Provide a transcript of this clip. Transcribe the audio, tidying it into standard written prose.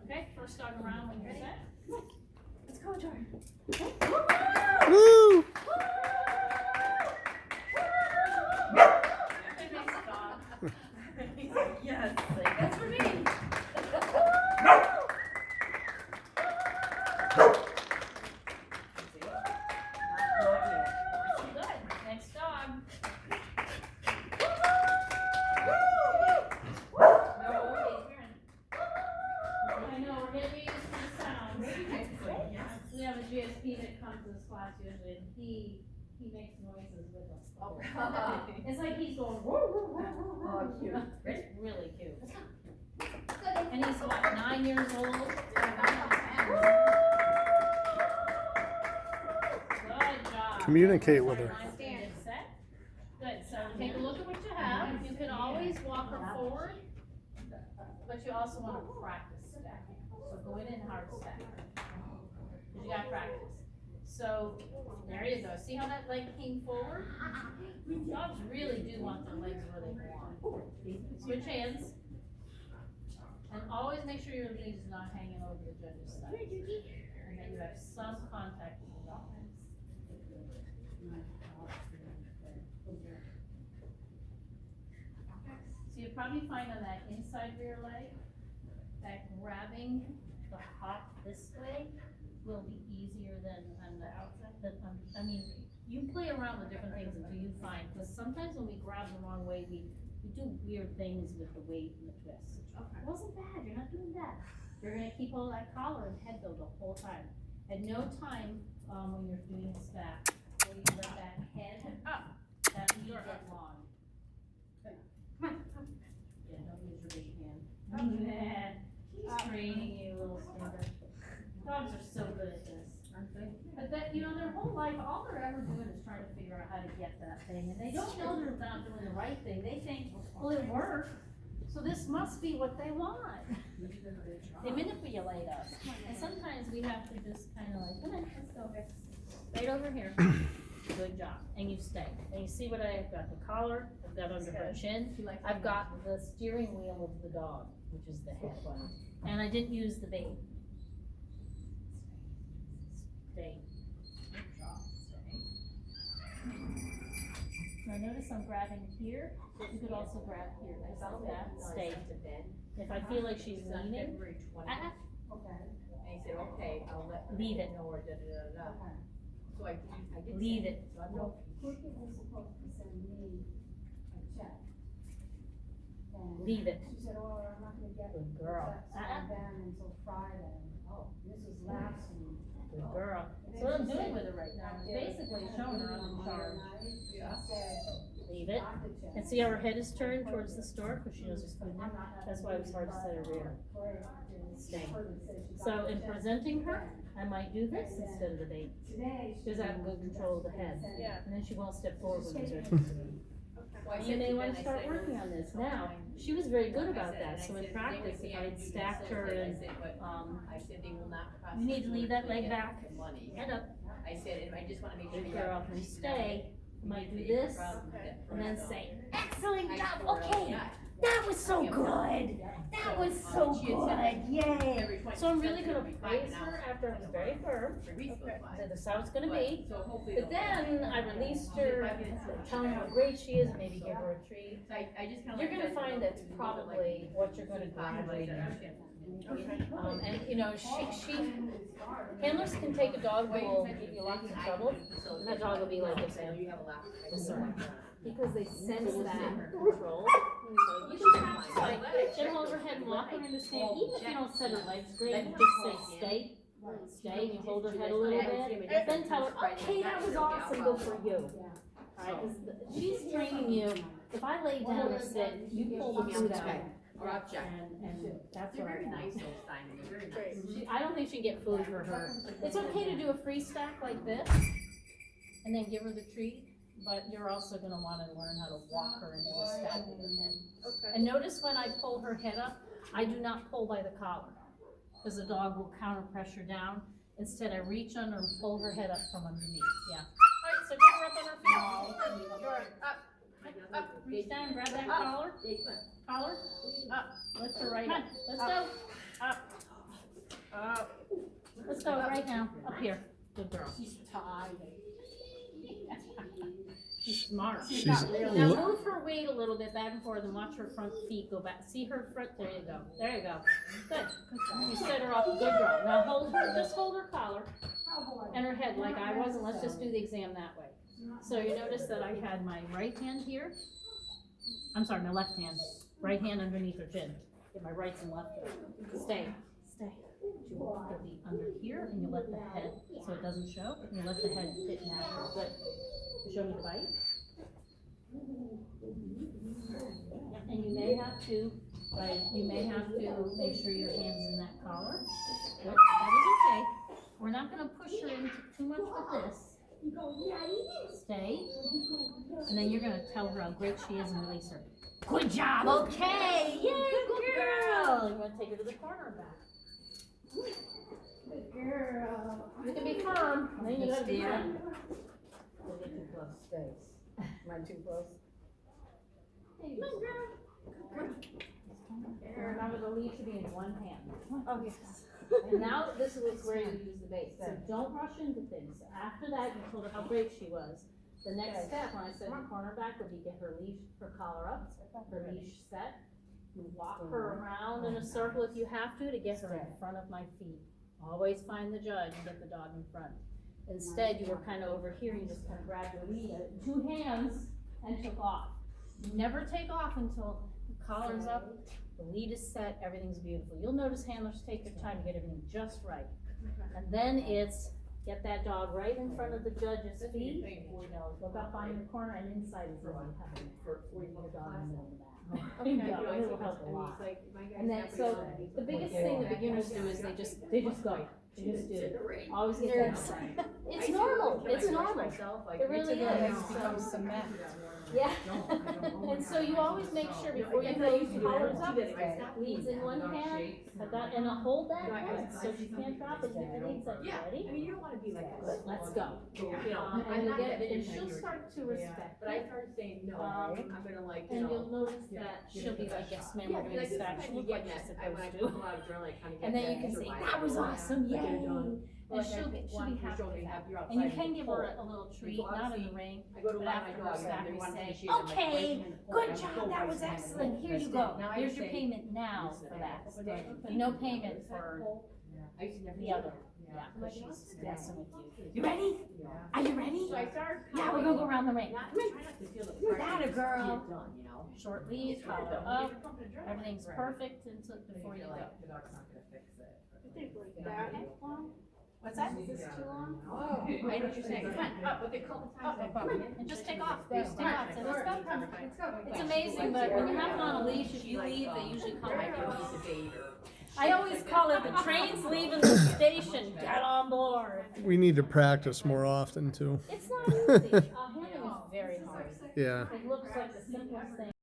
Okay, first dog around when you're set. Let's go, Jordan. Woo! He's like, yes, like, that's for me. Good. Next dog. I know, we're getting used to the sounds. We have a GSP that comes to this class usually, and he makes noises with us. Oh. It's like he's going, woo, woo, woo, woo, woo. Oh, cute. It's really cute. And he's what, 9 years old? Good job. Communicate with her. Nice and get set. Good, so take a look at what you have. You can always walk her forward, but you also want to practice stacking. So go in and hard stack. Because you got to practice. So there you go. See how that leg came forward? Dogs really do want their legs where they belong. Switch hands. And always make sure your lead is not hanging over the judge's side. And that you have some contact with the dog. So you probably find on that inside rear leg, that grabbing the hop this way will be easier than on the outside. I mean, you play around with different things until you find, because sometimes when we grab the wrong way, we do weird things with the weight and the twist. Okay. It wasn't bad, you're not doing that. You're gonna keep all that collar and head though the whole time. At no time, when you're doing a stack, will you let that head up, that lead get long. Come on. Yeah, don't use your big hand. Man, he's training you, little stinker. Dogs are so good at this. But that, you know, their whole life, all they're ever doing is trying to figure out how to get that thing, and they don't know they're not doing the right thing. They think, well, it worked, so this must be what they want. They manipulate us, and sometimes we have to just kind of like, come on, let's go. Right over here. Good job, and you stay. And you see what I've got, the collar, I've got under her chin, I've got the steering wheel of the dog, which is the head one, and I didn't use the bait. Stay. Now notice I'm grabbing here, you could also grab here, like that, stay. If I feel like she's leaning, And he said, okay, I'll let leave it. know or da da da da. So I did. Leave it. So I know. Cricket was supposed to send me a check. And Leave it. she said, oh, I'm not gonna get Good the girl. check then until Friday. Oh, this was last week. Good girl. So what I'm doing with her right now is basically showing her I'm in charge. Leave it. And see how her head is turned towards the store, because she knows there's food in there? That's why it was hard to set her rear. Stay. So in presenting her, I might do this instead of the bait, because I have good control of the head. Yeah. And then she won't step forward when there's her. You may want to start working on this. Now, she was very good about that, so in practice, if I had stacked her and, I said they will not cost. you need to leave that leg back, Money. head up, I said, and I just wanna make sure. good you have- girl, and stay. You might do this, and then say, excellent job, okay, that was so good, that was so good, yay. So I'm really gonna praise her after I was very firm, that this is how it's gonna be. But then I released her, telling her how great she is, maybe give her a treat. I just kinda. You're gonna find that's probably what you're gonna graduate in. And you know, handlers can take a dog who will give you lots of trouble, and that dog will be like this man. This one. Because they sense that control. So you should practice like, she'll hold her head and walk and understand, even if you don't set her legs great, you just say stay. Stay, and you hold her head a little bit, then tell her, okay, that was awesome, good for you. Alright, because she's training you, if I lay down or sit, you pull the food out. Or object. And that's They're what very I nice, want. those Simon, they're very nice. I don't think she can get food for her. It's okay to do a free stack like this, and then give her the treat, but you're also gonna wanna learn how to walk her into a stack with her head. Okay. And notice when I pull her head up, I do not pull by the collar, because the dog will counter pressure down. Instead, I reach under and pull her head up from underneath, yeah. Alright, so get her up on her feet. Sure, up, reach down, grab that collar, up, lift her right up, let's go, up. So right now, up here, good girl. She's tired. She's smart. She's not really. Now move her weight a little bit back and forth and watch her front feet go back. See her front, there you go. There you go. Good. You set her off, good girl. Now hold her, just hold her collar and her head like I was, and let's just do the exam that way. So you notice that I had my right hand here. I'm sorry, my left hand. Right hand underneath her chin. Get my rights and left. Stay. You put the under here and you let the head, so it doesn't show, and you let the head fit naturally. Good. You show me the bite. And you may have to, make sure your hand's in that collar. Good. That is okay. We're not gonna push her into too much with this. Stay. And then you're gonna tell her how great she is and release her. Good job, okay, yay, good girl. You wanna take her to the corner and back. Good girl. You can be firm, and then you gotta be firm. Don't get too close, thanks. Am I too close? Good girl. Remember, the lead should be in one hand. Oh, yes. And now this is where you use the base. So don't rush into things. After that, you told her how great she was. The next step, when I said the cornerback, would be get her leash, her collar up, her leash set. You walk her around in a circle if you have to get her in front of my feet. Always find the judge and get the dog in front. Instead, you were kind of over here, you just kind of grabbed your lead, 2 hands, and took off. You never take off until the collar's up, the lead is set, everything's beautiful. You'll notice handlers take their time to get everything just right. And then it's get that dog right in front of the judge's feet. Look up on your corner and inside is really having the dog in the middle of the mat. It will help a lot. And then, so the biggest thing the beginners do is they just go. They just do. Always get nervous. It's normal. It's normal. It really is. Becomes cement. Yeah. And so you always make sure before you throw your collars up, leads in one hand, and hold that good, so she can't drop it. Get the lead set. Ready? I mean, you don't wanna be like Good. Let's go. And she'll start to respect But I it. started saying, no, I'm gonna like, you And you'll know. notice that she'll be like, yes, ma'am, we're doing Like, stack. She'll look like she's when I supposed pull to. out a drill, I kinda get And then that you can say, survival. that was awesome, Like, yay. you're done. And Like, she'll be one, you're happy showing with me that. how you're And you outside can in give the her cold. a little treat, So not in the obviously, ring, I go to but walk my after dog, her and stack, they we want to say, appreciate it, I'm like, okay, right in the cold, good I'm job, so that right was in the excellent, cold. here you go. Now I Here's your say- payment now for that. But no payment for I used to never. the other. Yeah, because she's messing with you. You ready? Yeah. Are you ready? So I started. Yeah, we're gonna go around the ring. Not, try not to feel the pressure. That a girl. Get done, you know? Short lead, collar up, everything's perfect until, before you go. The dog's not gonna fix it. Okay, long? What's that? Is this too long? Oh, I know what you're saying. Come on, up, okay, couple times. Come on, and just take off, just take off, so let's go. Let's go. It's amazing, but when you have them on a leash, if you leave, they usually come I right can off. use a bait or. I always call it the train's leaving the station, get on board. We need to practice more often too. It's not easy, handling is very hard. Yeah. It looks like the simplest thing.